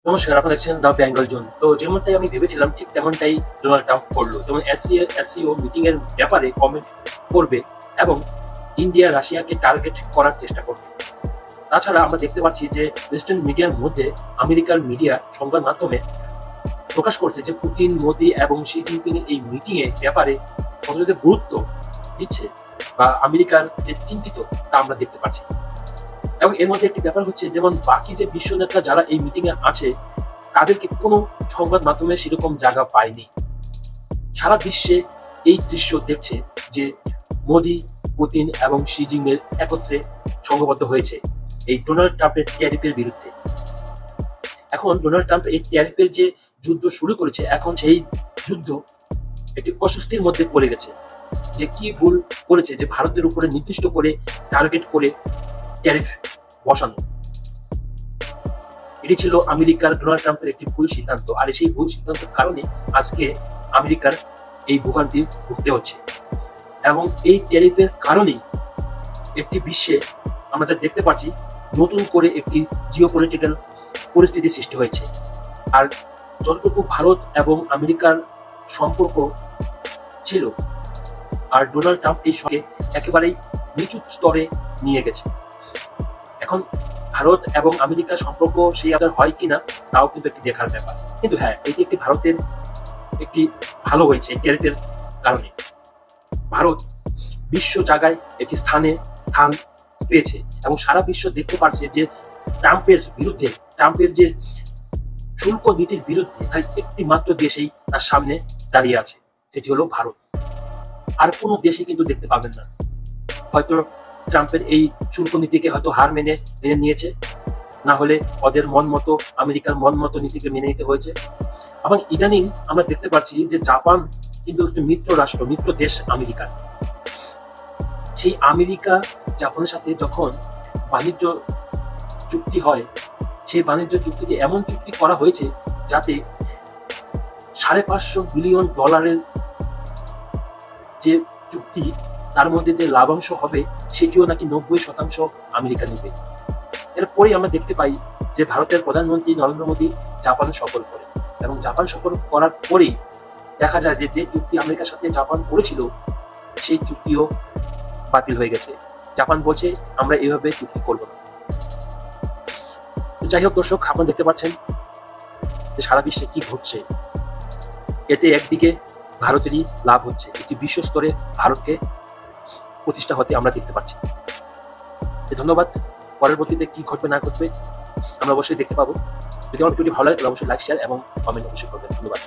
নমস্কার, আপনারা দেখছেন দ্য বেঙ্গল জোন। তো যেমনটাই আমি ভেবেছিলাম ঠিক তেমনটাই ডোনাল্ড ট্রাম্প করলো। যেমন এসসিও মিটিং এর ব্যাপারে কমেন্ট করবে এবং ইন্ডিয়া রাশিয়াকে টার্গেট করার চেষ্টা করবে। তাছাড়া আমরা দেখতে পাচ্ছি যে ওয়েস্টার্ন মিডিয়ার মধ্যে আমেরিকার মিডিয়া সংবাদ মাধ্যমে প্রকাশ করছে যে পুতিন, মোদি এবং শি জিনপিং এর এই মিটিং এর ব্যাপারে কতটা যে গুরুত্ব দিচ্ছে বা আমেরিকার যে চিন্তিত তা আমরা দেখতে পাচ্ছি। এবং এর মধ্যে একটি ব্যাপার হচ্ছে, যেমন বাকি যে বিশ্ব নেতা যারা এই মিটিং এ আছে তাদেরকে কোনো সংবাদ মাধ্যমে সেরকম জায়গা পায়নি। সারা বিশ্বে এই দৃশ্য দেখছে যে মোদি, পুতিন এবং শি জিনপিং একত্রে সংঘবদ্ধ হয়েছে এই ডোনাল্ড ট্রাম্পের ট্যারিফের বিরুদ্ধে। এখন ডোনাল্ড ট্রাম্প এই ট্যারিফের যে যুদ্ধ শুরু করেছে, এখন সেই যুদ্ধ একটি অস্বস্তির মধ্যে পড়ে গেছে যে কি ভুল করেছে যে ভারতের উপরে নির্দিষ্ট করে টার্গেট করে ট্যারিফ বসানো। এটি ছিল আমেরিকার ডোনাল্ড ট্রাম্পের একটি ভুল সিদ্ধান্ত, আর সেই ভুল সিদ্ধান্তের কারণে আজকে আমেরিকার এই ভোগান্তি ভুগতে হচ্ছে। এবং এই ট্যারিফের কারণেই একটি বিশ্বে আমরা যা দেখতে পাচ্ছি, নতুন করে একটি জিওপলিটিক্যাল পরিস্থিতি সৃষ্টি হয়েছে। আর যতটুকু ভারত এবং আমেরিকার সম্পর্ক ছিল, আর ডোনাল্ড ট্রাম্প এই সঙ্গে একেবারেই নিচু স্তরে নিয়ে গেছে। এখন ভারত এবং আমেরিকার সম্পর্ক সেই আকার হয় কিনা তাও কিন্তু একটি দেখার ব্যাপার। কিন্তু হ্যাঁ, এটি একটি ভারতের একটি ভালো হয়েছে ট্যারিফের কারণে। ভারত বিশ্ব জায়গায় একটি স্থান পেয়েছে এবং সারা বিশ্ব দেখতে পারছে যে ট্রাম্পের যে শুল্ক নীতির বিরুদ্ধে খালি একটি মাত্র দেশেই তার সামনে দাঁড়িয়ে আছে, সেটি হলো ভারত। আর কোনো দেশে কিন্তু দেখতে পাবেন না হয়তো ট্রাম্পের এই শুল্ক নীতিকে হয়তো হার মেনে নিয়েছে, না হলে ওদের মন মতো আমেরিকার মন মতো নীতিকে মেনে নিতে হয়েছে। আবার ইদানিং আমরা দেখতে পাচ্ছি যে জাপান কিন্তু একটি মিত্র দেশ আমেরিকার। সেই আমেরিকা জাপানের সাথে যখন বাণিজ্য চুক্তি হয়, সেই বাণিজ্য চুক্তিতে এমন চুক্তি করা হয়েছে যাতে $550 বিলিয়ন যে চুক্তি, তার মধ্যে যে লাভাংশ হবে সেটিও নাকি 90% আমেরিকা নেবে। এরপরে আমরা দেখতে পাই যে ভারতের প্রধানমন্ত্রী নরেন্দ্র মোদী জাপান সফর করে, এবং জাপান সফর করার পরেই দেখা যায় যে চুক্তি আমেরিকার সাথে জাপান করেছিল সেই চুক্তিও বাতিল হয়ে গেছে। জাপান বলছে আমরা এভাবে চুক্তি করব না। যাই হোক দর্শক, আপনারা দেখতে পাচ্ছেন যে সারা বিশ্বে কি ঘটছে। এতে একদিকে ভারতেরই লাভ হচ্ছে, একটি বিশ্ব স্তরে ভারতকে প্রতিষ্ঠা হতে আমরা দেখতে পাচ্ছি। ধন্যবাদ। পরবর্তীতে কি ঘটবে না ঘটবে আমরা অবশ্যই দেখতে পাবো। যদি আমার ভিডিওটি ভালো লাগে তাহলে অবশ্যই লাইক, শেয়ার এবং কমেন্ট অবশ্যই করবেন। ধন্যবাদ।